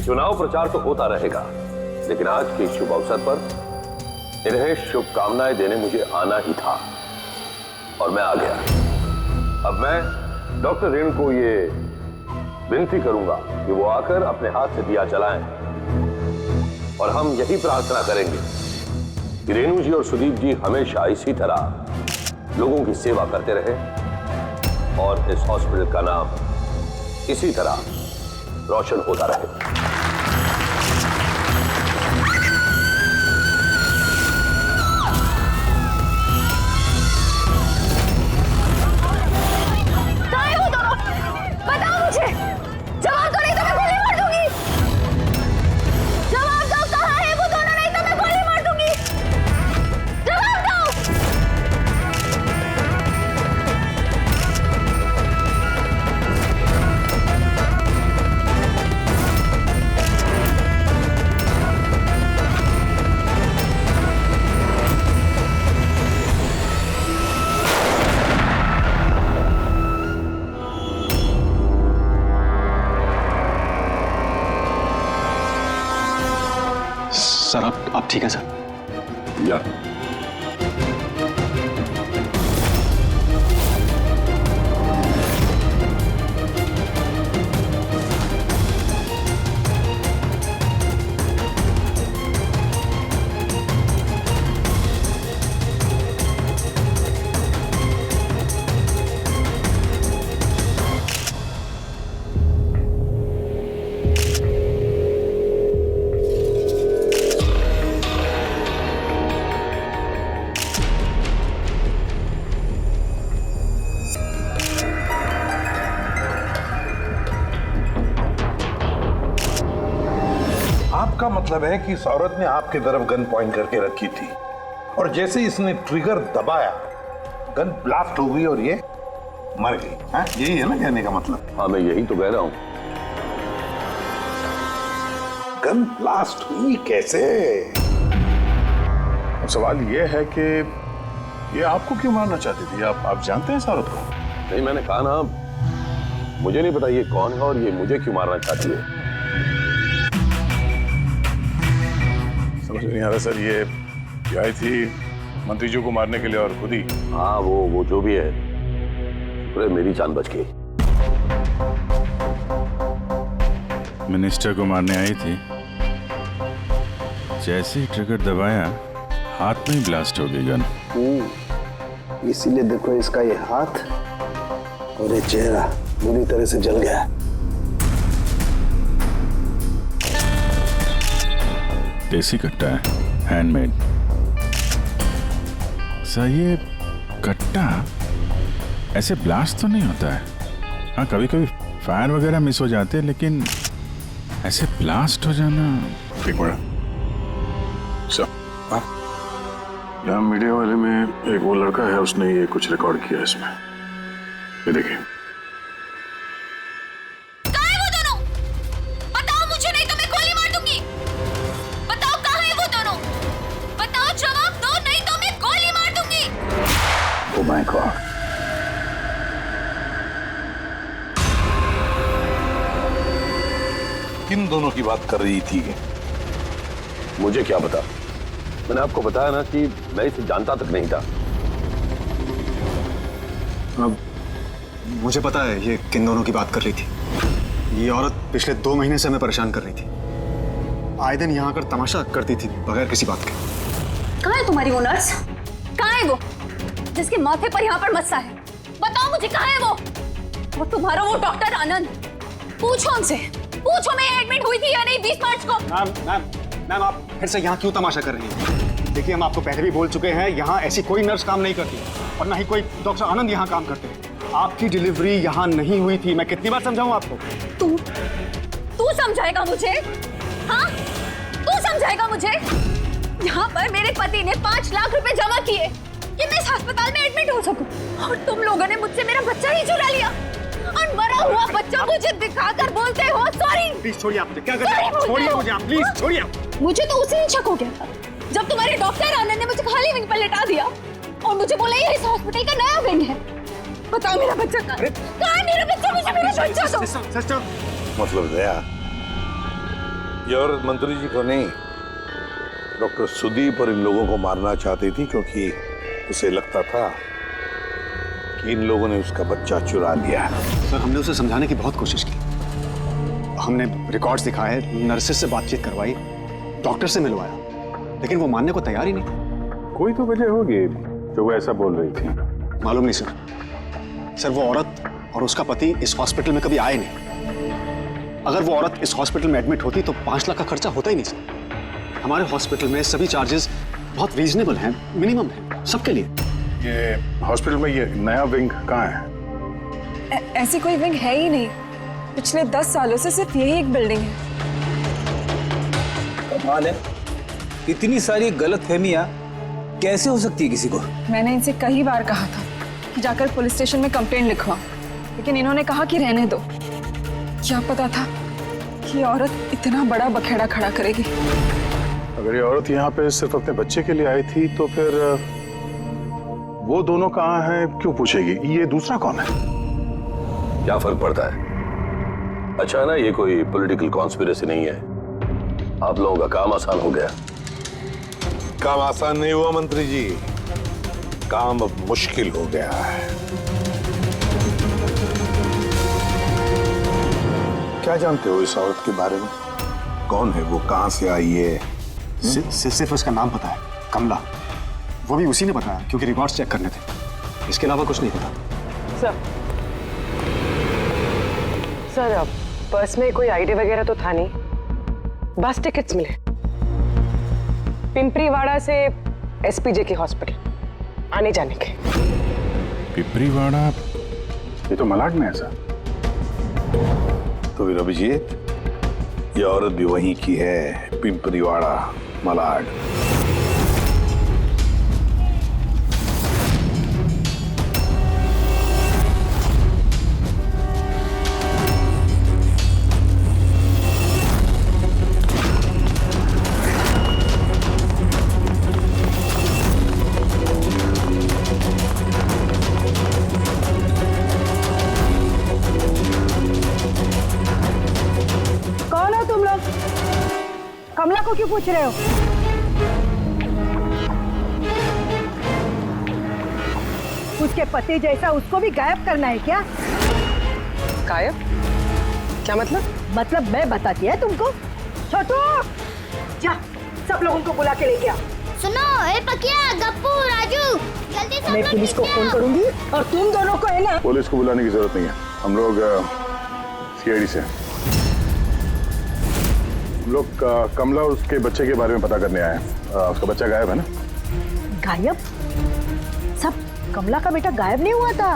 चुनाव प्रचार तो होता रहेगा, लेकिन आज के शुभ अवसर पर इन्हें शुभकामनाएं देने मुझे आना ही था और मैं आ गया। अब मैं डॉक्टर रेणु को ये विनती करूंगा कि वो आकर अपने हाथ से दिया जलाएं और हम यही प्रार्थना करेंगे कि रेणु जी और सुदीप जी हमेशा इसी तरह लोगों की सेवा करते रहे और इस हॉस्पिटल का नाम इसी तरह रोशन होता रहे। सर आप ठीक है सर? या आपका मतलब है कि इस औरत ने आपकी तरफ गन पॉइंट करके रखी थी और जैसे इसने ट्रिगर दबाया गन ब्लास्ट हो गई और ये मर गई। हाँ, यही है ना कहने का मतलब? हाँ, मैं यही तो कह रहा हूं। गन ब्लास्ट हुई कैसे? अब सवाल ये है कि ये आपको क्यों मारना चाहती थी? आप जानते हैं इस औरत को? नहीं, मैंने कहा ना, मुझे नहीं पता ये कौन है और ये मुझे क्यों मारना चाहती है। समझ नहीं आ रहा सर। ये आई थी मंत्री जी को मारने के लिए और खुद ही। हाँ, वो जो भी है, शुक्र है मेरी जान बच गई। मिनिस्टर को मारने आई थी, जैसे ही ट्रिगर दबाया हाथ में ही ब्लास्ट हो गई गन। इसीलिए देखो इसका ये हाथ और ये चेहरा बुरी तरह से जल गया है। देसी कट्टा है, हैंडमेड। सर ये कट्टा ऐसे ब्लास्ट तो नहीं होता है। हाँ, कभी कभी फायर वगैरह मिस हो जाते हैं, लेकिन ऐसे ब्लास्ट हो जाना। एक मिनट सर, यहाँ मीडिया वाले में एक वो लड़का है, उसने ये कुछ रिकॉर्ड किया इसमें, ये देखिए। किन दोनों की बात कर रही थी? मुझे क्या पता? मैंने आपको बताया ना कि मैं इसे जानता तक नहीं था। अब मुझे पता है ये किन दोनों की बात कर रही थी। ये औरत पिछले 2 महीने से हमें परेशान कर रही थी। आए दिन यहाँ आकर तमाशा करती थी बगैर किसी बात के। कहाँ है तुम्हारी वो नर्स? कहाँ है वो जिसके माथे पर यहाँ पर मस्सा है? बताओ मुझे, कहाँ है वो तुम्हारा वो डॉक्टर आनंद? पूछो उनसे, पूछो मैं एडमिट हुई थी या नहीं 20 मार्च को। मैम आप फिर से यहाँ क्यों तमाशा कर रही हैं? देखिए, हम आपको पहले भी बोल चुके हैं, यहाँ ऐसी कोई नर्स काम नहीं करती और ना ही कोई डॉक्टर आनंद यहाँ काम करते हैं। आपकी डिलीवरी यहाँ नहीं हुई थी। मैं कितनी बार समझाऊं आपको? तू समझाएगा मुझे? हाँ, तू समझाएगा मुझे? यहाँ पर मेरे पति ने 5 लाख रुपए जमा किए कि मैं इस अस्पताल में एडमिट हो सकूं, और तुम लोगों ने मुझसे मेरा बच्चा ही चुरा लिया और मरा हुआ बच्चा मुझे दिखाकर बोलते हो सॉरी। प्लीज छोड़िए, आप मुझे क्या कर रहे हैं? छोड़िए मुझे, आप प्लीज छोड़िए। मुझे तो उसी दिन शक हो गया था जब तुम्हारे डॉक्टर आनंद ने मुझे खाली विंग पर लेटा दिया और मुझे बोला ये इस हॉस्पिटल का नया विंग है। बताओ मेरा बच्चा कहाँ है? मेरा बच्चा? मुझे मेरा बच्चा दो। सिस्टर, मतलब दया, ये औरत मंत्री जी को नहीं, डॉक्टर सुदीप और इन लोगों को मारना चाहती थी, क्योंकि उसे लगता था कि इन लोगों ने उसका बच्चा चुरा लिया है। सर, हमने उसे समझाने की बहुत कोशिश की। हमने रिकॉर्ड्स दिखाए, नर्सेस से बातचीत करवाई, डॉक्टर से मिलवाया, लेकिन वो मानने को तैयार ही नहीं। कोई तो वजह होगी जो वो ऐसा बोल रही थी। मालूम नहीं सर। सर, वो औरत और उसका पति इस हॉस्पिटल में कभी आए नहीं। अगर वो औरत इस हॉस्पिटल में एडमिट होती तो 5 लाख का खर्चा होता ही नहीं सर। हमारे हॉस्पिटल में सभी चार्जेस बहुत रीजनेबल हैं, मिनिमम हैं सबके लिए। ये हॉस्पिटल में ये नया विंग कहाँ है? ऐसी कोई विंग है ही नहीं। पिछले 10 सालों से सिर्फ यही एक बिल्डिंग है। कमाल है, इतनी सारी गलतफहमियां कैसे हो सकती है किसी को? मैंने इनसे कई बार कहा था कि जाकर पुलिस स्टेशन में कंप्लेंट लिखवा, लेकिन इन्होंने कहा कि रहने दो। क्या पता था कि औरत इतना बड़ा बखेड़ा खड़ा करेगी। अगर ये औरत यहाँ पे सिर्फ अपने बच्चे के लिए आई थी तो फिर वो दोनों कहाँ हैं क्यों पूछेगी? ये दूसरा कौन है? क्या फर्क पड़ता है? अच्छा ना, ये कोई पॉलिटिकल कॉन्स्पिरेसी नहीं है। आप लोगों का काम आसान हो गया। काम आसान नहीं हुआ मंत्री जी, काम अब मुश्किल हो गया है। क्या जानते हो इस औरत के बारे में? कौन है वो, कहां से आई है? सिर्फ उसका नाम पता है, कमला। वो भी उसी ने बताया, क्योंकि रिकॉर्ड्स चेक करने थे। इसके अलावा कुछ नहीं पता। सर अब पर्स में कोई आईडी वगैरह तो था नहीं, बस टिकट्स मिले पिंपरीवाड़ा से एसपीजे के हॉस्पिटल आने जाने के। पिपरीवाड़ा, ये तो मलाड में है सर। तो फिर अभिजीत, ये औरत भी वहीं की है, पिंपरीवाड़ा, मलाड। कमला को क्यों पूछ रहे हो? उसके पति जैसा उसको भी गायब करना है क्या? गायब? क्या मतलब? मतलब मैं बताती है तुमको। छोटू, जा सब लोगों को बुला के लेके आ। सुनो, ए पकिया, गप्पू, राजू, जल्दी सब मैं लोग पुलिस को नीचे फोन आओ। करूंगी और तुम दोनों को है ना। पुलिस को बुलाने की जरूरत नहीं है, हम लोग सीआईडी से हैं। हम लोग कमला और उसके बच्चे के बारे में पता करने आए हैं। उसका बच्चा गायब है ना? गायब? सब कमला का बेटा गायब नहीं हुआ था।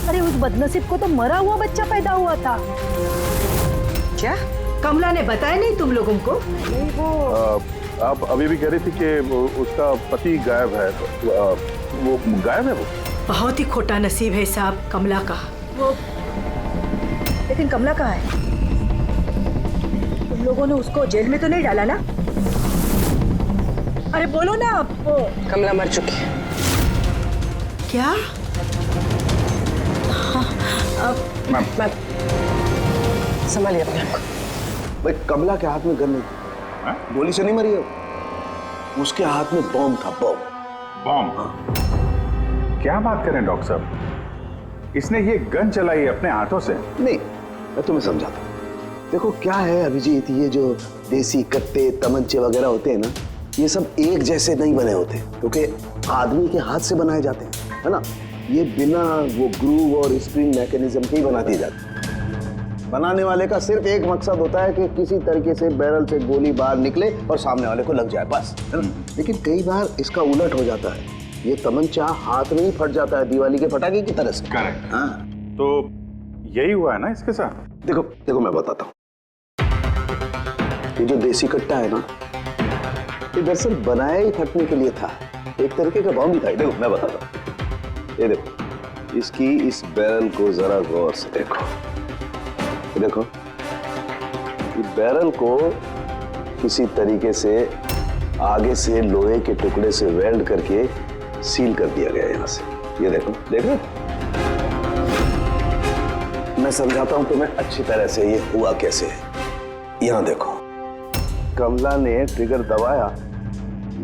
अरे उस बदनसीब को तो मरा हुआ बच्चा पैदा हुआ था। क्या? कमला ने बताया नहीं तुम लोगों को? नहीं, वो आप अभी भी कह रही थी कि उसका पति गायब है। वो गायब है? वो बहुत ही खोटा नसीब है साहब कमला का। वो लेकिन कमला कहाँ है? तुम लोगों ने उसको जेल में तो नहीं डाला ना? अरे बोलो ना आप। कमला मर चुकी है। क्या? मैम संभालिए अपने आप को। भाई कमला के हाथ में गन नहीं थी, गोली से नहीं मरी है, उसके हाथ में बॉम्ब था, बॉम्ब। बॉम्ब? क्या बात करें डॉक्टर साहब, इसने ये गन चलाई अपने हाथों से? नहीं, मैं तुम्हें समझाता हूँ। देखो क्या है अभिजीत, ये जो देसी कट्टे तमंचे वगैरह होते हैं ना, ये सब एक जैसे नहीं बने होते, क्योंकि आदमी के हाथ से बनाए जाते हैं, है ना। ये बिना वो ग्रूव और स्प्रिंग मैकेनिज्म के ही बना दिए जाते हैं। बनाने वाले का सिर्फ एक मकसद होता है कि किसी तरीके से बैरल से गोली बाहर निकले और सामने वाले को लग जाए, बस, है ना। लेकिन कई बार इसका उलट हो जाता है, ये तमंचा हाथ में ही फट जाता है, दिवाली के पटाखे की तरह से। करेक्ट। हाँ, तो यही हुआ है ना इसके साथ? देखो देखो मैं बताता हूँ। ये जो देसी कट्टा है ना, ये दरअसल बनाया ही फटने के लिए था, एक तरीके का बॉम्ब ही था। देखो मैं बताता हूँ, ये देखो, इसकी इस बैरल को जरा गौर से देखो, ये देखो, ये बैरल को किसी तरीके से आगे से लोहे के टुकड़े से वेल्ड करके सील कर दिया गया यहाँ से। ये देखो, देखो, मैं समझाता हूं तुम्हें अच्छी तरह से ये हुआ कैसे है। यहाँ देखो, कमला ने ट्रिगर दबाया,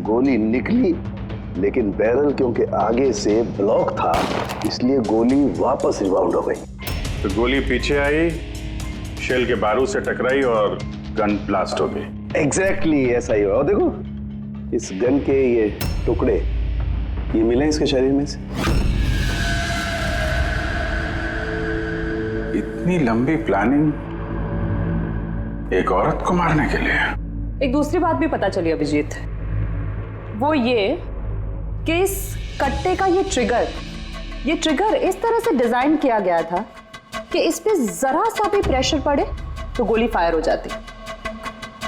गोली निकली, लेकिन बैरल क्योंकि आगे से ब्लॉक था, इसलिए गोली वापस रिबाउंड हो गई। तो गोली पीछे आई, शेल के बारूद से टकराई और गन ब्लास्ट हो गई। एग्जैक्टली ऐसा ही हुआ। और देखो इस गन के ये टुकड़े ये मिले इसके शरीर में से। इतनी लंबी प्लानिंग एक औरत को मारने के लिए। एक दूसरी बात भी पता चली अभिजीत, वो ये कि इस कट्टे का ये ट्रिगर इस तरह से डिजाइन किया गया था कि इस पे जरा सा भी प्रेशर पड़े तो गोली फायर हो जाती।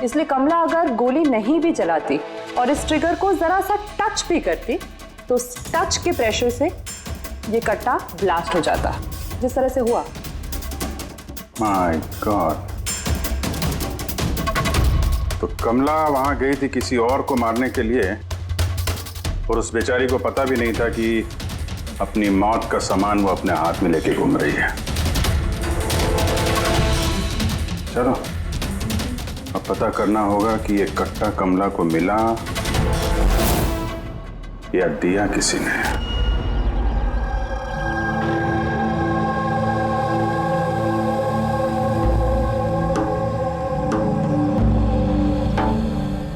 इसलिए कमला अगर गोली नहीं भी चलाती और इस ट्रिगर को जरा सा टच भी करती तो उस टच के प्रेशर से ये कट्टा ब्लास्ट हो जाता, जिस तरह से हुआ। My God. तो कमला वहां गई थी किसी और को मारने के लिए, और उस बेचारी को पता भी नहीं था कि अपनी मौत का सामान वो अपने हाथ में लेके घूम रही है। चलो अब पता करना होगा कि ये कट्टा कमला को मिला या दिया किसी ने।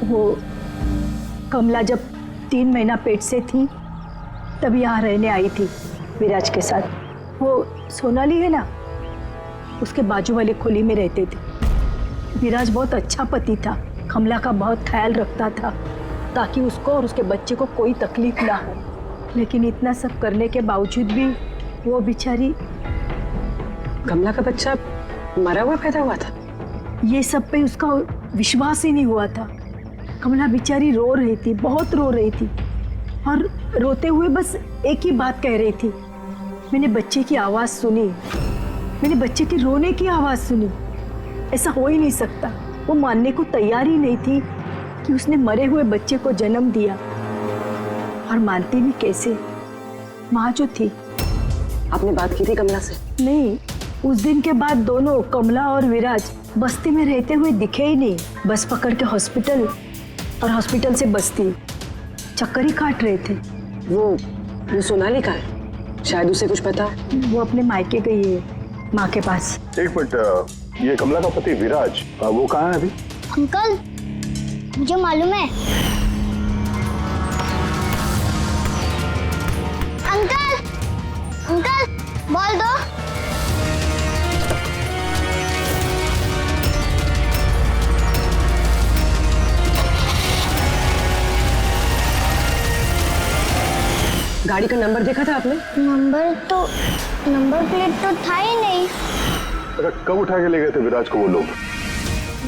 वो कमला जब 3 महीना पेट से थी तब यहाँ रहने आई थी विराज के साथ। वो सोनाली है ना, उसके बाजू वाली खोली में रहते थे। विराज बहुत अच्छा पति था, कमला का बहुत ख्याल रखता था ताकि उसको और उसके बच्चे को कोई तकलीफ ना हो। लेकिन इतना सब करने के बावजूद भी वो बेचारी। कमला का बच्चा मरा हुआ पैदा हुआ था? ये सब पे उसका विश्वास ही नहीं हुआ था। कमला बेचारी रो रही थी, बहुत रो रही थी, और रोते हुए बस एक ही बात कह रही थी, मैंने बच्चे की आवाज़ सुनी, मैंने बच्चे के रोने की आवाज़ सुनी। ऐसा हो ही नहीं सकता। वो मानने को तैयार ही नहीं थी कि उसने मरे हुए बच्चे को जन्म दिया, और मानती भी कैसे। माँ जो थी। आपने बात की थी कमला से? नहीं, उस दिन के बाद दोनों कमला और विराज बस्ती में रहते हुए दिखे ही नहीं। बस पकड़ के हॉस्पिटल और हॉस्पिटल से बस्ती चक्कर ही काट रहे थे। वो सोनाली का है, शायद उसे कुछ पता। वो अपने मायके गई है, माँ के पास। एक मिनट, ये कमला का पति विराज वो कहाँ है अभी? अंकल मुझे मालूम है। अंकल अंकल बोल दो। गाड़ी का नंबर देखा था आपने? नंबर प्लेट तो था ही नहीं। कब उठा के ले गए थे विराज को वो लोग?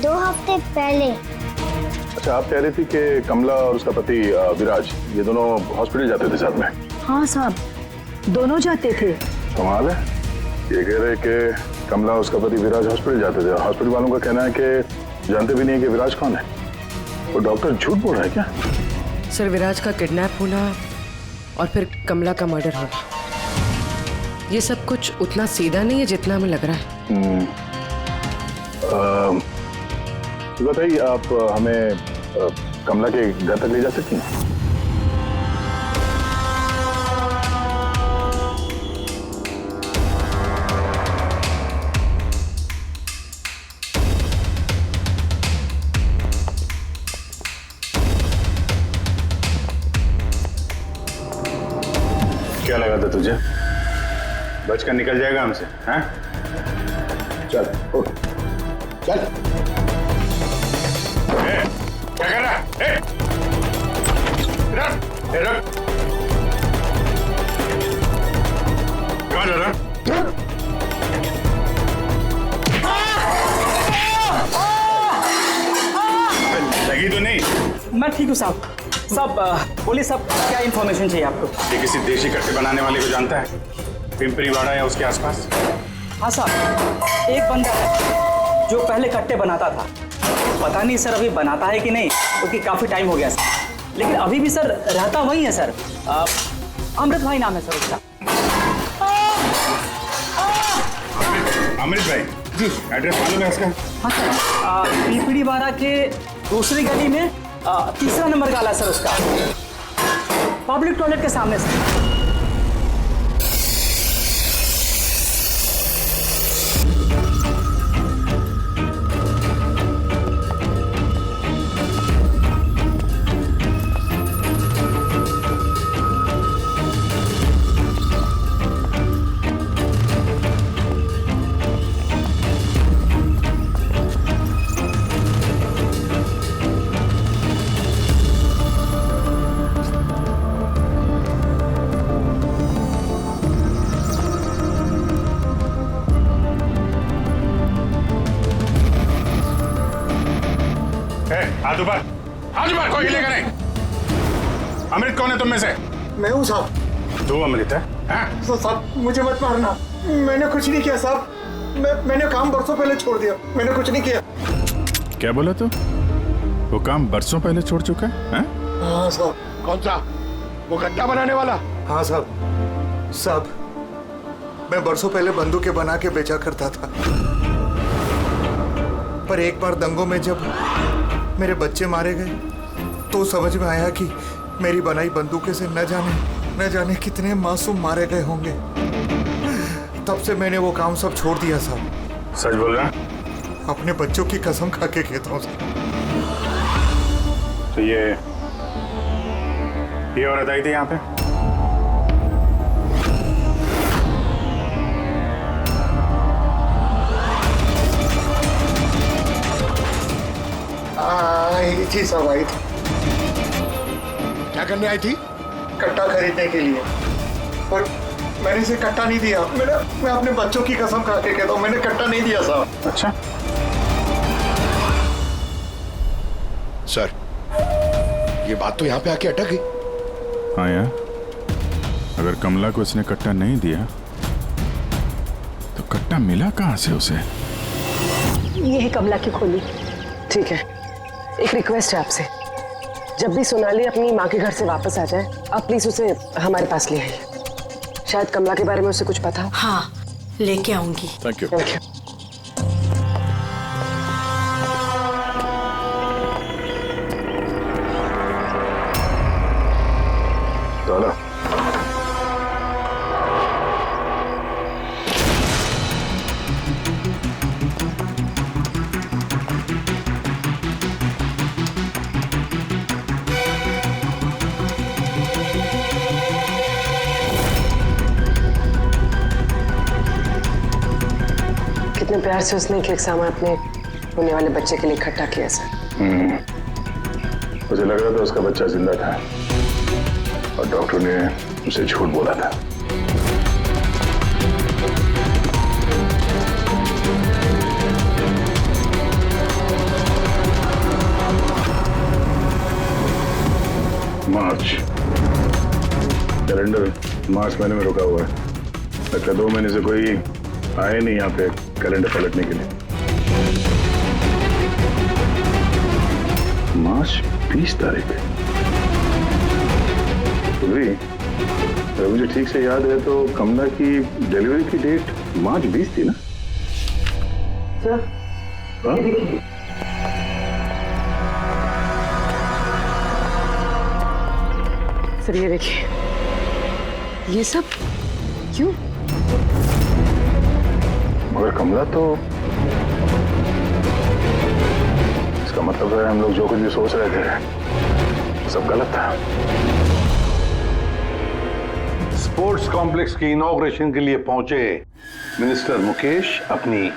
2 हफ्ते पहले। अच्छा, आप कह रही थी कि कमला और उसका पति विराज ये दोनों हॉस्पिटल जाते थे साथ में? हाँ साहब, दोनों जाते थे। कमाल है, ये कह रहे कि कमला और उसका पति विराज हॉस्पिटल जाते थे, और हॉस्पिटल वालों का कहना है कि जानते भी नहीं कि विराज कौन है। वो डॉक्टर झूठ बोल रहा है क्या? सर, विराज का किडनैप होना और फिर कमला का मर्डर होना, ये सब कुछ उतना सीधा नहीं है जितना हमें लग रहा है। बताइए, आप हमें कमला के घर तक ले जा सकती हैं? क्या लगा था तुझे? बचकर निकल जाएगा हमसे? हैं? चल उठ, चल। क्या कर रहा है? रख। कहाँ जा रहा? लगी तो नहीं? मैं ठीक हूँ साहब। बोलिए साहब, क्या इन्फॉर्मेशन चाहिए आपको? ये किसी देशी कट्टे बनाने वाले को जानता है? पिंपरीवाड़ा या उसके आसपास? हाँ साहब, एक बंदा है जो पहले कट्टे बनाता था। पता नहीं सर अभी बनाता है कि नहीं, क्योंकि काफ़ी टाइम हो गया सर। लेकिन अभी भी सर रहता वही है सर। अमृत भाई नाम है सर उसका। अमृत भाई जी, एड्रेस मालूम है उसका? हाँ सर, पिंपरीवाड़ा के दूसरी गली में तीसरा नंबर गाला सर उसका, पब्लिक टॉयलेट के सामने से। हाथ ऊपर, कोई हिलेगा नहीं। अमृत कौन है तुम में से? मैं हूँ साहब। तू अमृत है? हाँ? साहब मुझे मत मारना, मैंने कुछ नहीं किया साहब। मैंने काम बरसों पहले छोड़ दिया, मैंने कुछ नहीं किया। क्या बोला तू? वो काम बरसों पहले छोड़ चुका है? हाँ साहब। कौन सा? वो गड्ढा बनाने वाला? हाँ साहब। साहब मैं बरसों पहले बंदूकें बना के बेचा करता था, पर एक बार दंगों में जब मेरे बच्चे मारे गए तो समझ में आया कि मेरी बनाई बंदूकें से न जाने कितने मासूम मारे गए होंगे। तब से मैंने वो काम सब छोड़ दिया साहब। सच बोल रहा? अपने बच्चों की कसम खा के कहता हूँ साहब। तो ये औरत आई थी यहाँ पे? आई थी साहब, आई थी। क्या करने आई थी? कट्टा खरीदने के लिए, पर मैंने इसे कट्टा नहीं दिया। मैं अपने बच्चों की कसम खा के कहता हूँ, मैंने कट्टा नहीं दिया साहब। अच्छा सर, ये बात तो यहाँ पे आके अटक गई। हाँ यार, अगर कमला को इसने कट्टा नहीं दिया तो कट्टा मिला कहाँ से उसे? ये है कमला की खोली। ठीक है, एक रिक्वेस्ट है आपसे, जब भी सोनाली अपनी माँ के घर से वापस आ जाए आप प्लीज उसे हमारे पास ले आइए। शायद कमला के बारे में उसे कुछ पता हो। हाँ, लेके आऊंगी। Thank you. Thank you. चलो। कितने प्यार से उसने एक सामान अपने होने वाले बच्चे के लिए इकट्ठा किया सर। मुझे लग रहा था उसका बच्चा जिंदा था और डॉक्टर ने उसे झूठ बोला था। मार्च कैलेंडर मार्च महीने में रुका हुआ है। लगता 2 महीने से कोई आए नहीं यहाँ पे कैलेंडर पलटने के लिए। मार्च 20 तारीख। अगर मुझे ठीक से याद है तो कमला की डिलीवरी की डेट मार्च 20 थी ना? सर हाँ? सर ये देखिए, ये सब क्यों? मगर कमला तो, इसका मतलब है हम लोग जो कुछ भी सोच रहे थे सब गलत था। स्पोर्ट्स कॉम्प्लेक्स के इनॉग्रेशन के लिए पहुंचे मिनिस्टर मुकेश अपनी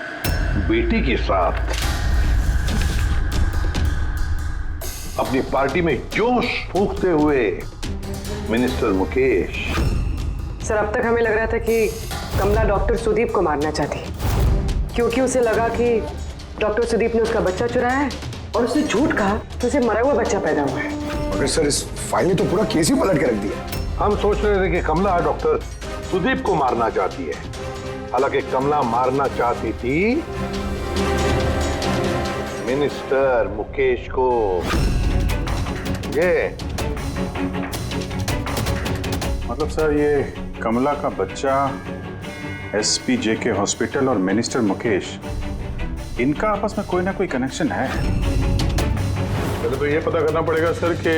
बेटी के साथ अपनी पार्टी में जोश फूंकते हुए मिनिस्टर मुकेश। सर अब तक हमें लग रहा था कि कमला डॉक्टर सुदीप को मारना चाहती, क्योंकि उसे लगा कि डॉक्टर सुदीप ने उसका बच्चा चुराया है और उसने झूठ कहा तो उसे मरा हुआ बच्चा पैदा हुआ है। मगर सर इस फाइल ने तो पूरा केस ही पलट के रख दिया। हम सोच रहे थे कि कमला डॉक्टर सुदीप को मारना चाहती है, हालांकि कमला मारना चाहती थी मिनिस्टर मुकेश को। ये मतलब सर ये कमला का बच्चा SPJK हॉस्पिटल और मिनिस्टर मुकेश, इनका आपस में कोई ना कोई कनेक्शन है। पहले तो ये पता करना पड़ेगा सर कि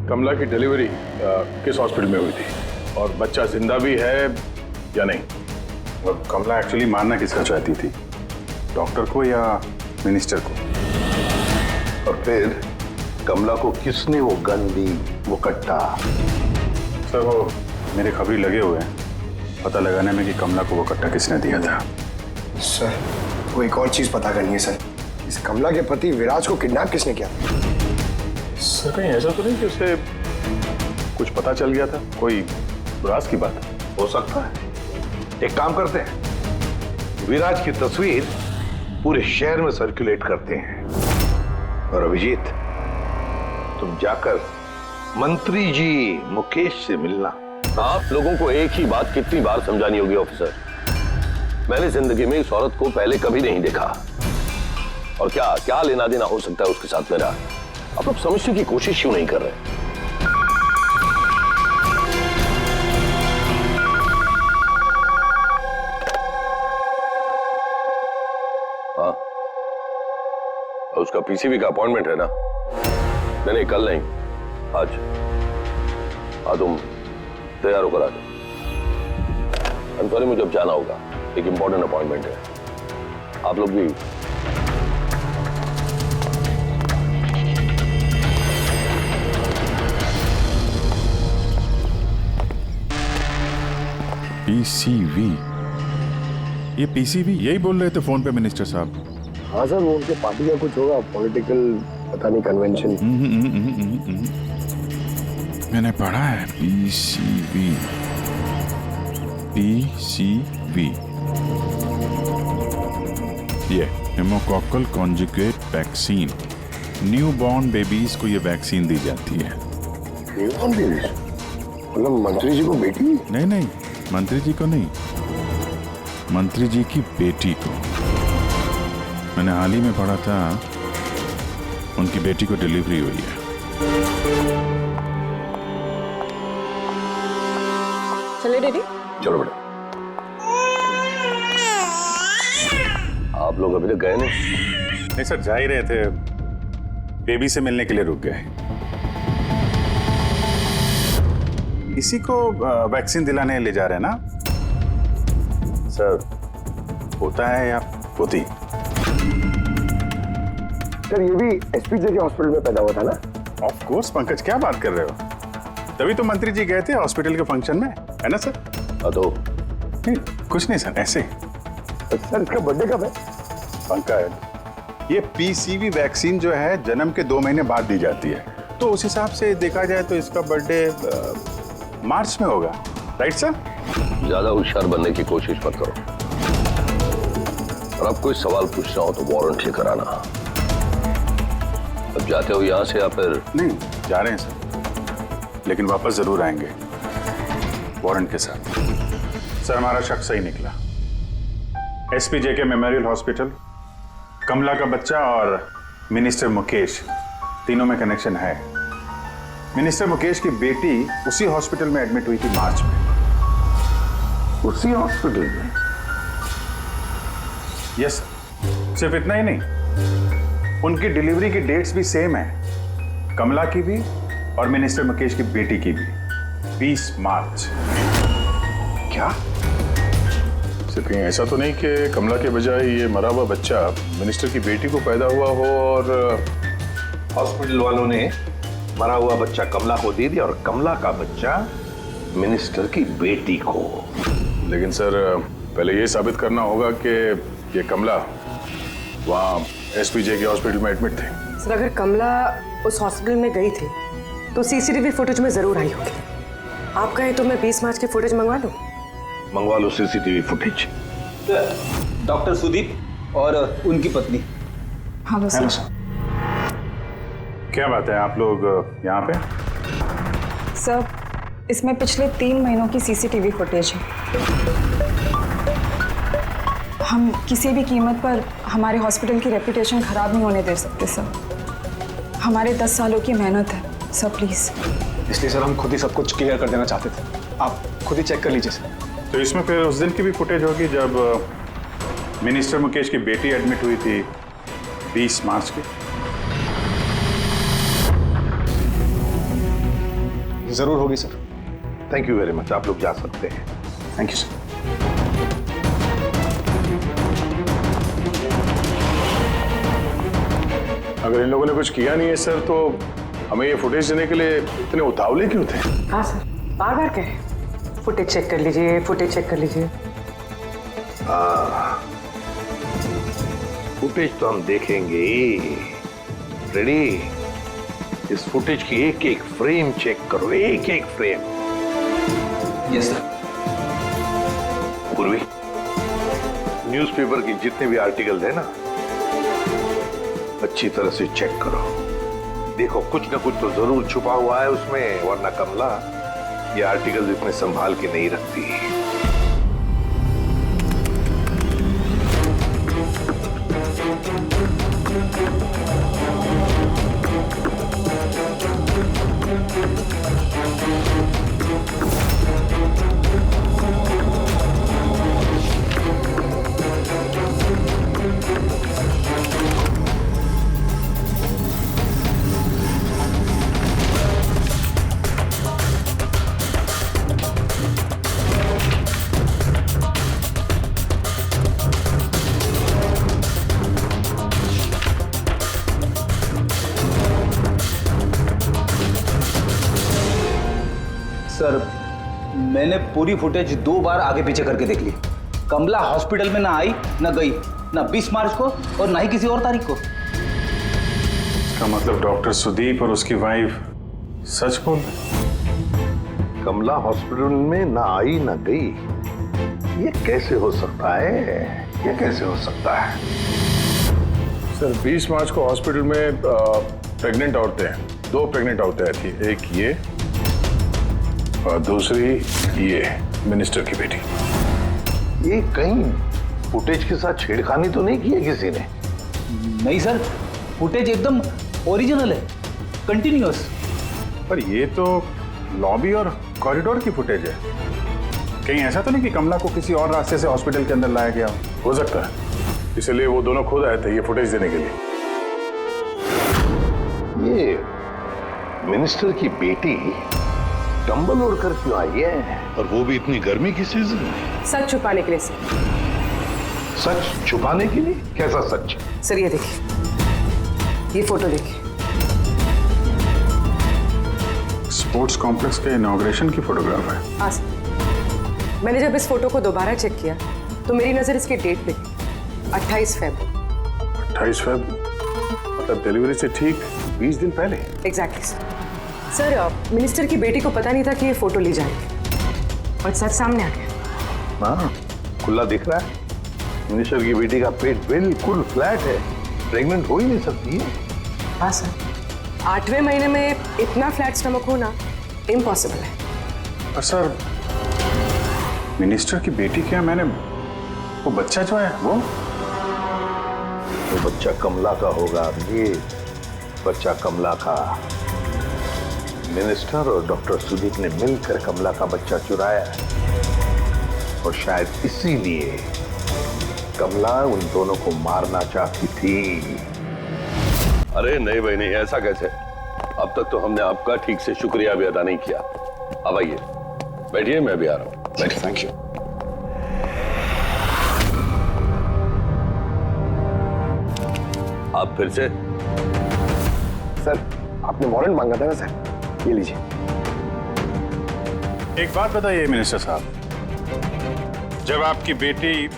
कमला की डिलीवरी किस हॉस्पिटल में हुई थी और बच्चा जिंदा भी है या नहीं। और कमला एक्चुअली मारना किसका चाहती थी, डॉक्टर को या मिनिस्टर को? और फिर कमला को किसने वो गन दी, वो कट्टा? सर वो मेरे खबरी लगे हुए हैं पता लगाने में कि कमला को वो कट्टा किसने दिया था। सर वो एक और चीज पता करनी है सर, इस कमला के पति विराज को किडनैप किसने किया? सर कहीं ऐसा तो नहीं कि उसे कुछ पता चल गया था, कोई राज की बात? हो सकता है। एक काम करते हैं, विराज की तस्वीर पूरे शहर में सर्कुलेट करते हैं और अभिजीत तुम जाकर मंत्री जी मुकेश से मिलना। आप लोगों को एक ही बात कितनी बार समझानी होगी ऑफिसर? मैंने जिंदगी में इस औरत को पहले कभी नहीं देखा और क्या क्या लेना देना हो सकता है उसके साथ मेरा? आप लोग समझने की कोशिश क्यों नहीं कर रहे? हाँ, उसका पीसीबी का अपॉइंटमेंट है ना? नहीं कल नहीं, आज। हाँ तुम तैयार होकर आ जाओ। I'm sorry, मुझे अब जाना होगा, एक इंपॉर्टेंट अपॉइंटमेंट है। आप लोग भी पीसीवी, ये पीसीवी यही बोल रहे थे फोन पे मिनिस्टर साहब। हाँ सर, वो उनके पार्टी का कुछ होगा, पॉलिटिकल पता नहीं कन्वेंशन। मैंने पढ़ा है पीसीवी, पीसीवी ये pneumococcal conjugate vaccine, newborn babies को ये वैक्सीन दी जाती है। Newborn babies? मतलब मंत्री जी को बेटी? नहीं नहीं, मंत्री जी को नहीं, मंत्री जी की बेटी को। मैंने हाल ही में पढ़ा था उनकी बेटी को डिलीवरी हुई है। चले डैडी? चलो बेटा। आप लोग अभी तक गए नहीं? नहीं सर, जा ही रहे थे, बेबी से मिलने के लिए रुक गए। इसी को वैक्सीन दिलाने ले जा रहे हैं ना सर? होता है या होती? सर ये भी एसपीजे के हॉस्पिटल में पैदा हुआ था ना? ऑफ कोर्स पंकज, क्या बात कर रहे हो? तभी तो मंत्री जी गए थे हॉस्पिटल के फंक्शन में, है ना सर? तो नहीं कुछ नहीं सर, ऐसे। सर इसका बर्थडे कब है? पंकज, ये पीसीवी वैक्सीन जो है जन्म के 2 महीने बाद दी जाती है, तो उस हिसाब से देखा जाए तो इसका बर्थडे मार्च में होगा, राइट सर? ज्यादा होशियार बनने की कोशिश मत करो, और अब कोई सवाल पूछना हो तो वारंट लेकर आना। अब जाते हो यहां से या फिर? नहीं, जा रहे हैं सर, लेकिन वापस जरूर आएंगे वारंट के साथ। सर हमारा शक सही निकला, एसपीजे के मेमोरियल हॉस्पिटल, कमला का बच्चा और मिनिस्टर मुकेश, तीनों में कनेक्शन है। मिनिस्टर मुकेश की बेटी उसी हॉस्पिटल में एडमिट हुई थी मार्च में। उसी हॉस्पिटल में? यस, सिर्फ इतना ही नहीं, उनकी डिलीवरी की डेट्स भी सेम है, कमला की भी और मिनिस्टर मुकेश की बेटी की भी, 20 मार्च। क्या? सिर्फ कहीं ऐसा तो नहीं कि कमला के बजाय ये मरा हुआ बच्चा मिनिस्टर की बेटी को पैदा हुआ हो और हॉस्पिटल वालों ने मरा हुआ बच्चा कमला को दे दिया और कमला का बच्चा मिनिस्टर की बेटी को? लेकिन सर पहले ये साबित करना होगा कि ये कमला वहाँ एसपीजे के हॉस्पिटल में एडमिट थे। सर अगर कमला उस हॉस्पिटल में गई थी तो सीसीटीवी फुटेज में जरूर आई होगी। आप कहें तो मैं 20 मार्च की फुटेज मंगवा लूं? मंगवा लो सीसीटीवी फुटेज। डॉक्टर सुदीप और उनकी पत्नी। Hello sir. क्या बात है, आप लोग यहाँ पे? सर इसमें पिछले 3 महीनों की सीसीटीवी फुटेज है। हम किसी भी कीमत पर हमारे हॉस्पिटल की रेपुटेशन खराब नहीं होने दे सकते सर। हमारे 10 सालों की मेहनत है सर, प्लीज। इसलिए सर हम खुद ही सब कुछ क्लियर कर देना चाहते थे, आप खुद ही चेक कर लीजिए सर। तो इसमें फिर उस दिन की भी फुटेज होगी जब मिनिस्टर मुकेश की बेटी एडमिट हुई थी 20 मार्च की। जरूर होगी sir. Thank you very much, आप लोग जा सकते हैं। Thank you sir. अगर इन लोगों ने कुछ किया नहीं है सर, तो हमें ये फुटेज देने के लिए इतने उतावले क्यों थे? हाँ सर, बार बार कहे फुटेज चेक कर लीजिए, फुटेज चेक कर लीजिए। फुटेज तो हम देखेंगे। रेडी? इस फुटेज की एक एक फ्रेम चेक करो, एक एक फ्रेम। Yes sir. पूर्वी, न्यूज़पेपर की जितने भी आर्टिकल है ना, अच्छी तरह से चेक करो। देखो कुछ ना कुछ तो जरूर छुपा हुआ है उसमें, वरना कमला ये आर्टिकल इतने संभाल के नहीं रखती। सर, मैंने पूरी फुटेज 2 बार आगे पीछे करके देख ली। कमला हॉस्पिटल में ना आई ना गई, ना 20 मार्च को और ना ही किसी और तारीख को। इसका मतलब डॉक्टर सुदीप और उसकी वाइफ सच बोल रहे? कमला हॉस्पिटल में ना आई ना गई, ये कैसे हो सकता है? ये कैसे हो सकता है? सर 20 मार्च को हॉस्पिटल में प्रेग्नेंट औरतें, 2 प्रेग्नेंट औरतें आई थी, एक ये और दूसरी ये मिनिस्टर की बेटी। ये कहीं फुटेज के साथ छेड़खानी तो नहीं की है किसी ने? नहीं सर, फुटेज एकदम ओरिजिनल है, कंटिन्यूअस। पर ये तो लॉबी और कॉरिडोर की फुटेज है। कहीं ऐसा तो नहीं कि कमला को किसी और रास्ते से हॉस्पिटल के अंदर लाया गया हो सकता है, इसलिए वो दोनों खुद आए थे ये फुटेज देने के लिए। ये मिनिस्टर की बेटी डंबल ओढ़ कर क्यों आई है? और वो भी इतनी गर्मी की सीजन में? सच छुपाने के लिए सर। सच छुपाने के लिए? कैसा सच? सर ये देखिए, ये फोटो देखिए। स्पोर्ट्स कॉम्प्लेक्स के इनॉग्रेशन की फोटोग्राफ है। हाँ सर, मैंने जब इस फोटो को दोबारा चेक किया तो मेरी नजर इसकी डेट पे गई, 28 फ़रवरी। 28 फ़रवरी मतलब डिलीवरी से ठीक 20 दिन पहले। Exactly sir. मिनिस्टर की बेटी को पता नहीं था कि ये फोटो ली जाएगी और सच सामने आ गया। हाँ, खुला दिख रहा है। मिनिस्टर की बेटी का पेट बिल्कुल फ्लैट है, प्रेग्नेंट हो ही नहीं सकती है। हाँ सर, 8वें महीने में इतना फ्लैट स्टमक होना इम्पॉसिबल है। और सर, मिनिस्टर की बेटी क्या, मैंने वो बच्चा जो है वो बच्चा कमला का होगा। ये बच्चा कमला का। मिनिस्टर और डॉक्टर सुदीप ने मिलकर कमला का बच्चा चुराया और शायद इसीलिए कमला उन दोनों को मारना चाहती थी। अरे नहीं भाई नहीं, ऐसा कैसे? अब तक तो हमने आपका ठीक से शुक्रिया भी अदा नहीं किया। अब आइए बैठिए, मैं भी आ रहा हूँ। बैठिए। Thank you. आप फिर से? सर, आपने वारंट मांगा था ना सर, ये लीजिए। एक बात बताइए मिनिस्टर साहब, जब आपकी बेटी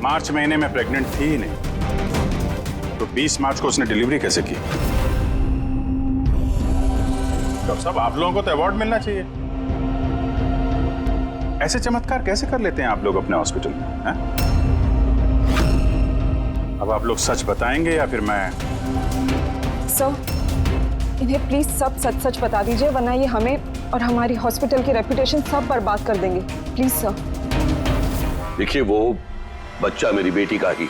मार्च महीने में प्रेग्नेंट थी ही नहीं, तो 20 मार्च को उसने डिलीवरी कैसे की? डॉक्टर साहब, आप लोगों को तो अवार्ड मिलना चाहिए। ऐसे चमत्कार कैसे कर लेते हैं आप लोग अपने हॉस्पिटल में, हैं? अब आप लोग सच बताएंगे या फिर मैं? सर, इन्हें प्लीज सब सच सच बता दीजिए, वरना ये हमें और हमारी हॉस्पिटल की रेपुटेशन सब बर्बाद कर देंगे। Please sir. देखिए, वो बच्चा मेरी बेटी का ही,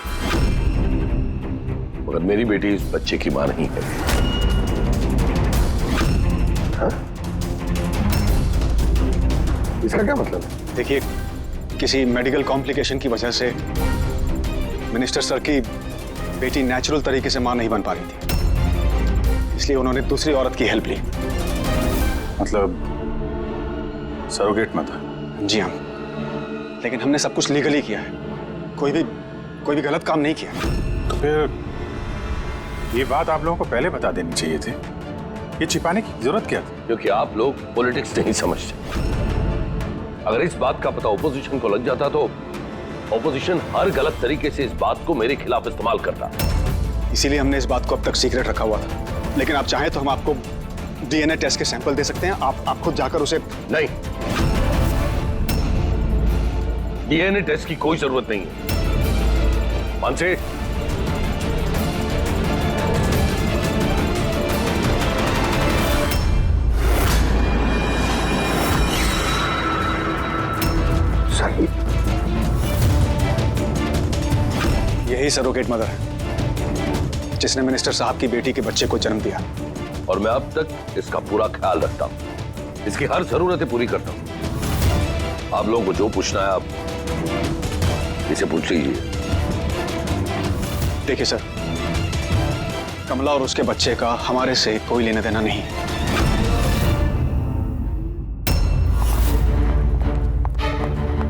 मगर मेरी बेटी इस बच्चे की मां नहीं है। हाँ? इसका क्या मतलब है? देखिए, किसी मेडिकल कॉम्प्लिकेशन की वजह से मिनिस्टर सर की बेटी नेचुरल तरीके से मां नहीं बन पा रही थी, इसलिए उन्होंने दूसरी औरत की हेल्प ली। मतलब सरोगेट मदर? जी हाँ, लेकिन हमने सब कुछ लीगली किया है, कोई भी गलत काम नहीं किया। तो फिर ये बात आप लोगों को पहले बता देनी चाहिए थी। ये छिपाने की जरूरत क्या थी? क्योंकि आप लोग पॉलिटिक्स नहीं समझते। अगर इस बात का पता ऑपोजिशन को लग जाता तो ऑपोजिशन हर गलत तरीके से इस बात को मेरे खिलाफ इस्तेमाल करता। इसीलिए हमने इस बात को अब तक सीक्रेट रखा हुआ था। लेकिन आप चाहें तो हम आपको डीएनए टेस्ट के सैंपल दे सकते हैं, आप खुद जाकर उसे। नहीं, डीएनए टेस्ट की कोई जरूरत नहीं है। मानसे, यही सरोगेट मदर है जिसने मिनिस्टर साहब की बेटी के बच्चे को जन्म दिया, और मैं अब तक इसका पूरा ख्याल रखता हूं, इसकी हर जरूरतें पूरी करता हूं। आप लोगों को जो पूछना है आप इसे पूछ लीजिए। देखिए सर, कमला और उसके बच्चे का हमारे से कोई लेना देना नहीं है।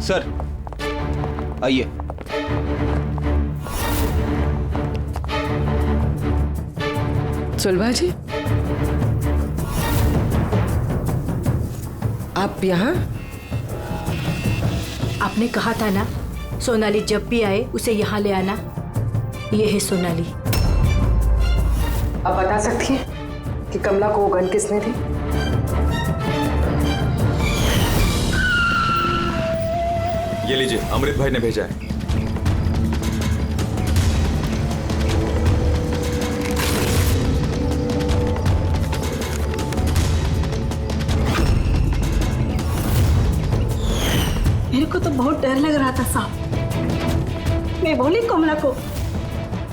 सर आइए। सुलभा जी, आप यहाँ? आपने कहा था ना सोनाली जब भी आए उसे यहाँ ले आना। ये है सोनाली। आप बता सकती हैं कि कमला को वो गन किसने दी? ये लीजिए, अमृत भाई ने भेजा है। मेरे को तो बहुत डर लग रहा था साहब। मैं बोली कमला को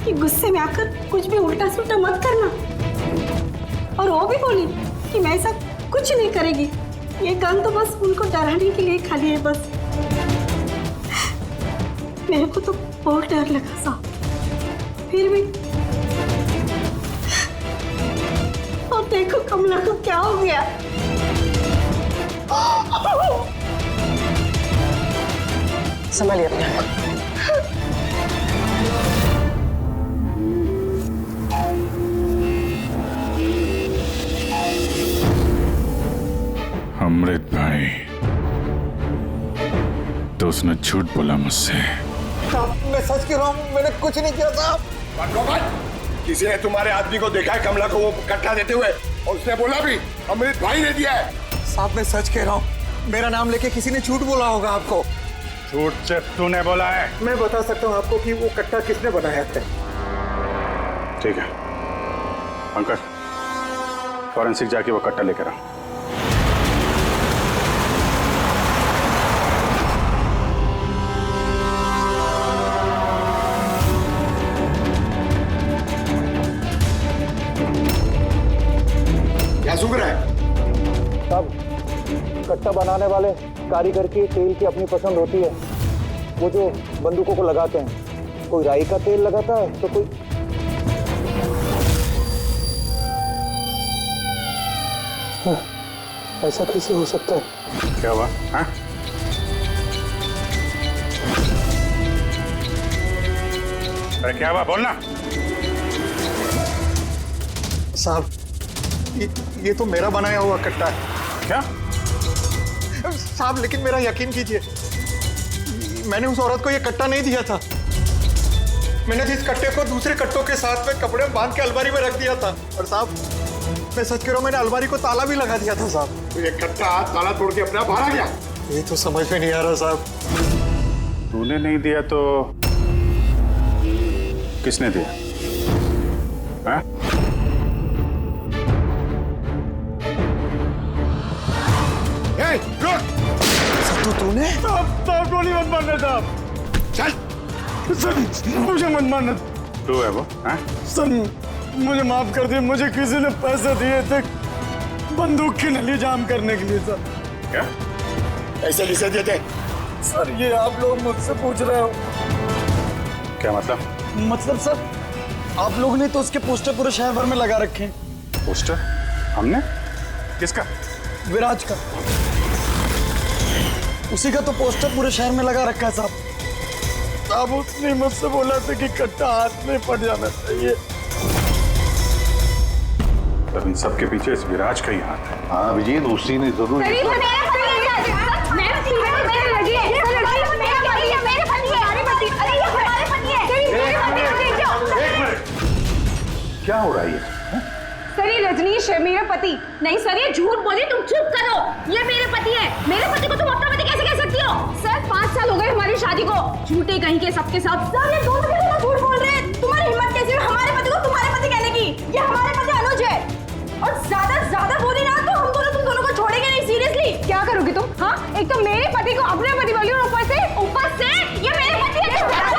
कि गुस्से में आकर कुछ भी उल्टा सुल्टा मत करना, और वो भी बोली कि मैं ऐसा कुछ नहीं करेगी। ये गन तो बस उनको डराने के लिए खाली है बस। मेरे को तो बहुत डर लगा साहब, फिर भी। और देखो कमला को क्या हो गया। संभालिए अपने आप। अमृत भाई, तो उसने झूठ बोला मुझसे। मैं सच कह रहा हूँ, मैंने कुछ नहीं किया साहब। किसी ने तुम्हारे आदमी को देखा है कमला को वो कट्टा देते हुए, और उसने बोला भी अमृत भाई ने दिया है। साहब मैं सच कह रहा हूँ, मेरा नाम लेके किसी ने झूठ बोला होगा आपको। झूठ सिर्फ तूने बोला है। मैं बता सकता हूँ आपको कि वो कट्टा किसने बनाया था। ठीक है पंकज, फॉरेंसिक जाके वो कट्टा लेकर आओ। क्या सुन रहा है? साहब, कट्टा बनाने वाले कारीगर की तेल की अपनी पसंद होती है। वो जो बंदूकों को लगाते हैं, कोई राई का तेल लगाता है तो कोई। ऐसा कैसे हो सकता है? क्या हुआ? हाँ? अरे क्या हुआ, बोलना। साहब ये तो मेरा बनाया हुआ कट्टा है। क्या साहब, लेकिन मेरा यकीन कीजिए, मैंने उस औरत को ये कट्टा नहीं दिया था। मैंने इस कट्टे को दूसरे कट्टों के साथ में कपड़े में बांध के अलमारी में रख दिया था। और साहब मैं सच कह रहा हूँ, मैंने अलमारी को ताला भी लगा दिया था साहब। तो ये कट्टा ताला तोड़ के अपने आप बाहर आ गया। ये तो समझ में नहीं आ रहा साहब। तूने नहीं दिया तो किसने दिया? हाँ? तो तूने? साहब गोली मत मारना साहब। चल सर मुझे मत मारना। तू है वो? हाँ? सर मुझे माफ कर दिए, मुझे किसी ने पैसे दिए थे बंदूक की नली जाम करने के लिए। सर क्या पैसे किसे दिए थे? सर ये आप लोग मुझसे पूछ रहे हो? क्या मतलब? मतलब सर आप लोगों ने तो उसके पोस्टर पूरे शहर भर में लगा रखे हैं। पोस्टर? हमने? किसका? विराज का। उसी का तो पोस्टर पूरे शहर में लगा रखा है साहब। साहब उसने मुझसे बोला था कि कट्टा हाथ में पड़ जाना चाहिए। तब इन सबके पीछे इस विराज का ही हाथ है। हाँ अभिजीत, उसी ने जरूर क्या हो रहा है? सर ये रजनीश है मेरा पति। नहीं सर ये झूठ बोली, तुम चुप करो। ये मेरे पति है। मेरे पति को तुम अपना पति कैसे कह सकती हो? सर 5 साल हो गए हमारी शादी को। झूठे कहीं के सबके सब। सर ये दोनों मिलकर झूठ बोल रहे हैं। तुम्हारी हिम्मत कैसी है हमारे पति को तुम्हारे पति कहने की? ये हमारे पति अनुज है। और ज्यादा बोली ना तो हम दोनों तुम दोनों को छोड़ेंगे नहीं। सीरियसली क्या करोगी तुम? हाँ एक तो मेरे पति को अपने पति बोली और ऊपर से ये मेरे पति है। चुप करो।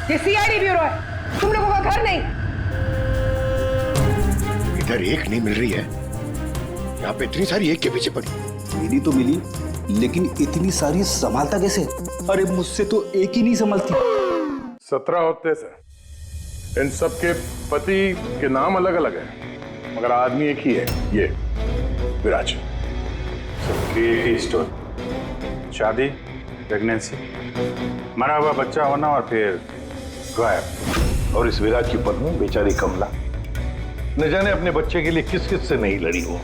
ये सीआईडी ब्यूरो है, तुम लोगों का घर नहीं। इधर एक नहीं मिल रही है, यहाँ पे इतनी सारी एक के पीछे पड़ी। मिली तो मिली, लेकिन इतनी सारी संभालता कैसे? अरे मुझसे तो एक ही नहीं संभलती। 17 होते सर। इन सब के पति के नाम अलग अलग है, मगर आदमी एक ही है, ये विराज। सबकी एक ही स्टोरी। शादी, प्रेगनेंसी, मरा हुआ बच्चा होना और फिर गायब। और इस विराज की पत्नी बेचारी कमला, न जाने अपने बच्चे के लिए किस किस से नहीं लड़ी हो।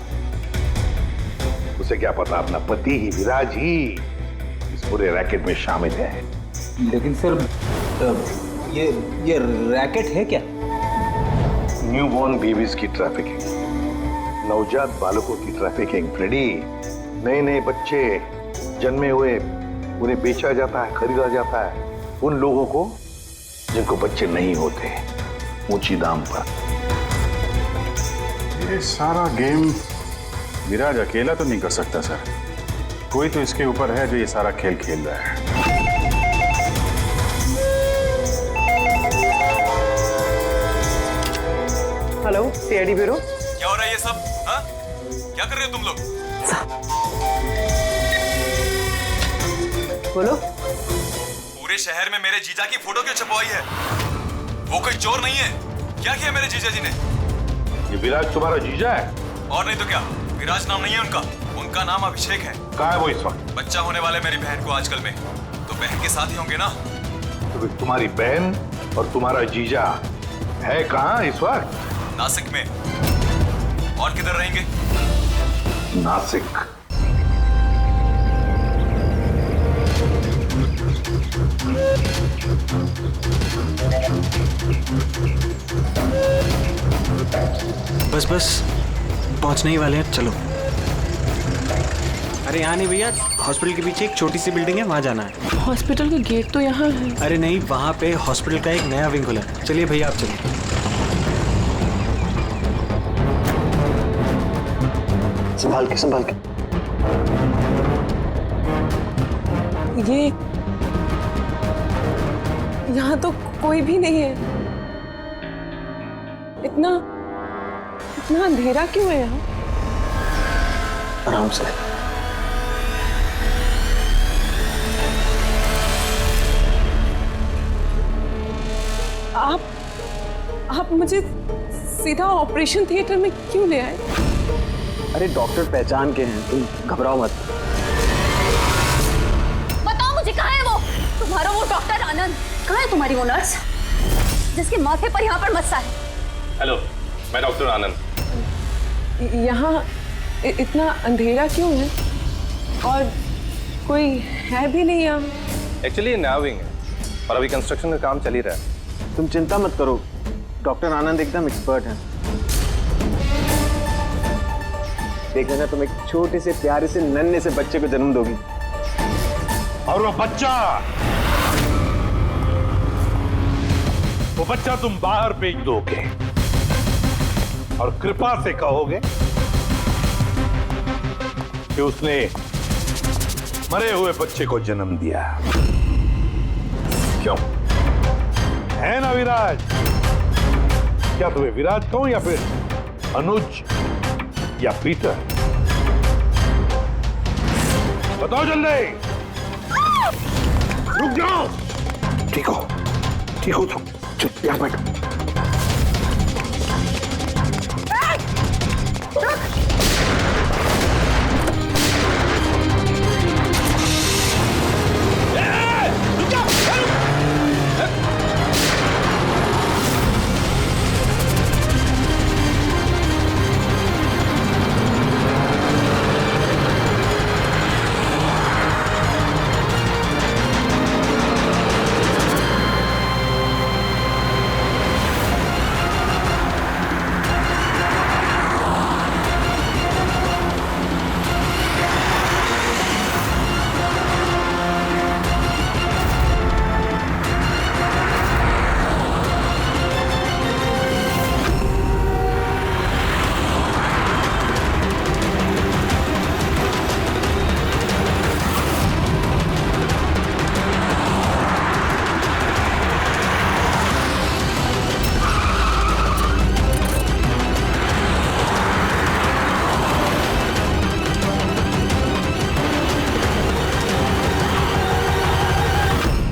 उसे क्या पता अपना पति ही, विराज ही इस पूरे रैकेट में शामिल है। लेकिन सर ये रैकेट है क्या? न्यूबॉर्न बेबीज की ट्रैफिकिंग, नवजात बालकों की ट्रैफिकिंग। फ्रेडी, नए नए बच्चे जन्मे हुए उन्हें बेचा जाता है, खरीदा जाता है उन लोगों को जिनको बच्चे नहीं होते, ऊंची दाम पर। ये सारा गेम विराज अकेला तो नहीं कर सकता सर। कोई तो इसके ऊपर है जो ये सारा खेल खेल रहा है। Hello CID bureau. क्या हो रहा है ये सब? हाँ? क्या कर रहे हो तुम लोग? बोलो। पूरे शहर में मेरे जीजा की फोटो क्यों छपवाई है? वो कोई चोर नहीं है। क्या किया मेरे जीजा जी ने? ये विराज तुम्हारा जीजा है? और नहीं तो क्या, विराज नाम नहीं है उनका। उनका नाम अभिषेक है। कहाँ है वो इस वक्त? बच्चा होने वाले मेरी बहन को आजकल में, तो बहन के साथ ही होंगे ना। तो फिर तुम्हारी बहन और तुम्हारा जीजा है कहाँ इस वक्त? नासिक में। और किधर रहेंगे? नासिक। बस पहुंचने ही वाले हैं, चलो। अरे यहाँ नहीं भैया, हॉस्पिटल के पीछे एक छोटी सी बिल्डिंग है, वहाँ जाना है। हॉस्पिटल का गेट तो यहाँ है। अरे नहीं, वहाँ पे हॉस्पिटल का एक नया विंग खुला है। चलिए भैया आप चलिए। संभाल के। ये यहाँ तो कोई भी नहीं है। इतना अंधेरा क्यों है यहाँ? आराम से। आप मुझे सीधा ऑपरेशन थिएटर में क्यों ले आए? अरे डॉक्टर पहचान के हैं, तुम घबराओ मत। बताओ मुझे कहाँ है वो? तुम्हारा वो डॉक्टर आनंद कहाँ है? तुम्हारी वो नर्स जिसके माथे पर यहाँ पर मस्सा है? हेलो, मैं डॉक्टर आनंद। यहाँ इतना अंधेरा क्यों है? और कोई है भी नहीं यहाँ? एक्चुअली ये नया विंग है और अभी कंस्ट्रक्शन का काम चल ही रहा है। तुम चिंता मत करो, डॉक्टर आनंद एकदम एक्सपर्ट हैं। देख लेना, तुम एक छोटे से प्यारे से नन्हे से बच्चे को जन्म दोगी। और वो बच्चा तुम बाहर भेज दोगे और कृपा से कहोगे कि उसने मरे हुए बच्चे को जन्म दिया। क्यों? है ना विराज? क्या तुम्हें विराज कहूं या फिर अनुज या पीटर? बताओ जल्दी। रुक जाओ। ठीक हो तुम, चुप यहाँ बैठो।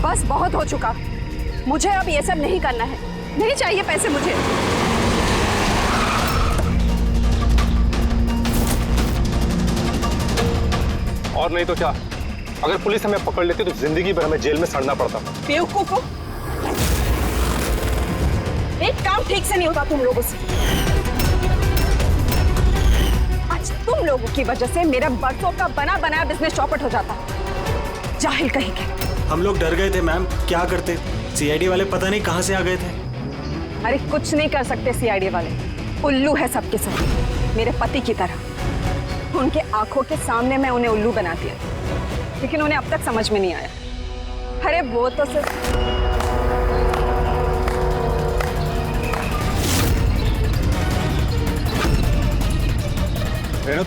बस बहुत हो चुका, मुझे अब ये सब नहीं करना है, नहीं चाहिए पैसे मुझे। और नहीं तो क्या, अगर पुलिस हमें पकड़ लेती तो जिंदगी भर हमें जेल में सड़ना पड़ता। बेवकूफ हो, एक काम ठीक से नहीं होता तुम लोगों से। आज तुम लोगों की वजह से मेरा बरसों का बना बनाया बिजनेस चौपट हो जाता। जाहिल कहीं के। हम लोग डर गए थे मैम, क्या करते? सीआईडी वाले पता नहीं कहां से आ गए थे। अरे कुछ नहीं कर सकते सीआईडी वाले, उल्लू है सबके सब, मेरे पति की तरह। उनके आंखों के सामने मैं उन्हें उल्लू बना दिया, लेकिन उन्हें अब तक समझ में नहीं आया। अरे वो तो सिर्फ रेणु,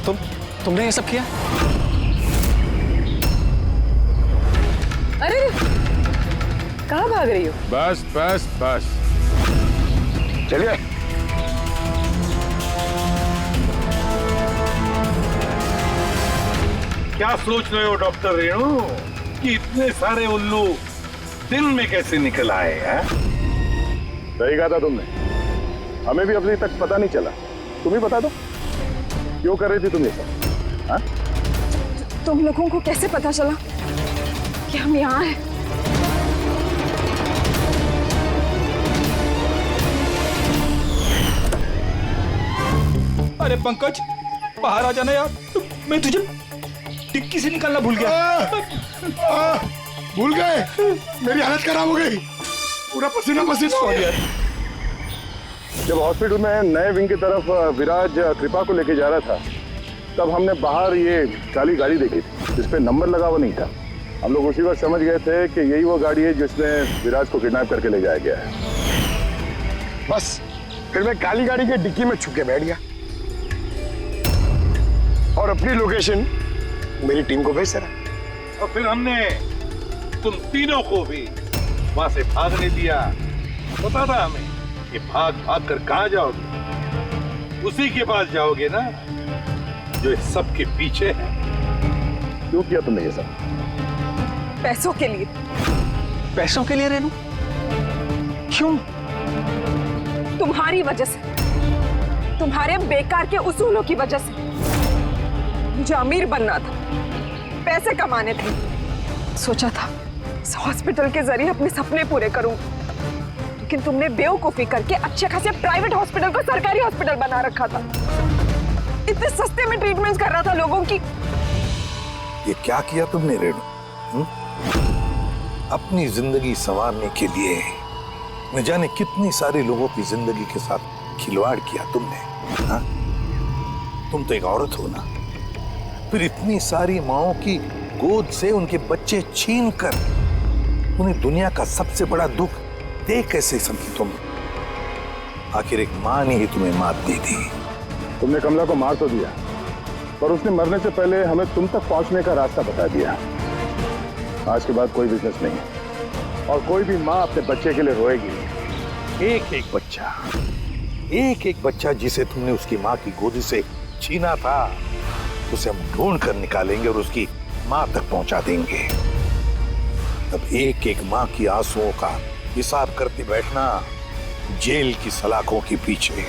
तुमने ये सब किया? अरे कहाँ भाग रही हो? बस बस बस, चलिए। क्या सोच रहे हो डॉक्टर रेणु कि इतने सारे उल्लू दिन में कैसे निकल आए हैं? सही कहा था तुमने, हमें भी अभी तक पता नहीं चला। तुम ही बता दो, क्यों कर रही थी तुम ये सब? हाँ? तुम लोगों को कैसे पता चला कि हम यहाँ हैं? अरे पंकज, बाहर आ जाना यार, मैं तुझे टिक्की से निकालना भूल गया। भूल गए? मेरी हालत खराब हो गई, पूरा पसीना पसीना हो गया। जब हॉस्पिटल में नए विंग की तरफ विराज कृपा को लेके जा रहा था, तब हमने बाहर ये काली गाड़ी देखी थी जिसपे नंबर लगा हुआ नहीं था। हम लोग उसी वक्त समझ गए थे कि यही वो गाड़ी है जिसमें विराज को किडनैप करके ले जाया गया है। बस फिर मैं काली गाड़ी के डिक्की में छुप के बैठ गया और अपनी लोकेशन मेरी टीम को भेज दे। और फिर हमने तुम तीनों को भी वहां से भागने दिया। पता था हमें कि भाग भाग कर कहां जाओगे, उसी के पास जाओगे ना जो इस सब के पीछे है। क्यों किया तुमने ये सब? पैसों के लिए। पैसों के लिए रेणु? क्यों? तुम्हारी वजह से, तुम्हारे बेकार के उसूलों की वजह से। मुझे अमीर बनना था, पैसे कमाने थे। सोचा था इस हॉस्पिटल के जरिए अपने सपने पूरे करूं, लेकिन तुमने बेवकूफी करके अच्छे खासे प्राइवेट हॉस्पिटल को सरकारी हॉस्पिटल बना रखा था। इतने सस्ते में ट्रीटमेंट कर रहा था लोगों की। ये क्या किया तुमने रेणु? अपनी जिंदगी संवारने के लिए न जाने कितनी सारे लोगों की जिंदगी के साथ खिलवाड़ किया तुमने। हाँ? तुम तो एक औरत हो ना, फिर इतनी सारी माओं की गोद से उनके बच्चे छीन कर उन्हें दुनिया का सबसे बड़ा दुख दे कैसे समझी तुम? आखिर एक मां ने ही तुम्हें मात दी थी। तुमने कमला को मार तो दिया, पर उसने मरने से पहले हमें तुम तक पहुंचने का रास्ता बता दिया। आज के बाद कोई बिजनेस नहीं और कोई भी माँ अपने बच्चे के लिए रोएगी। एक एक बच्चा जिसे तुमने उसकी माँ की गोदी से छीना था, उसे हम ढूंढ कर निकालेंगे और उसकी माँ तक पहुंचा देंगे। तब एक एक माँ की आंसुओं का हिसाब करते बैठना जेल की सलाखों के पीछे।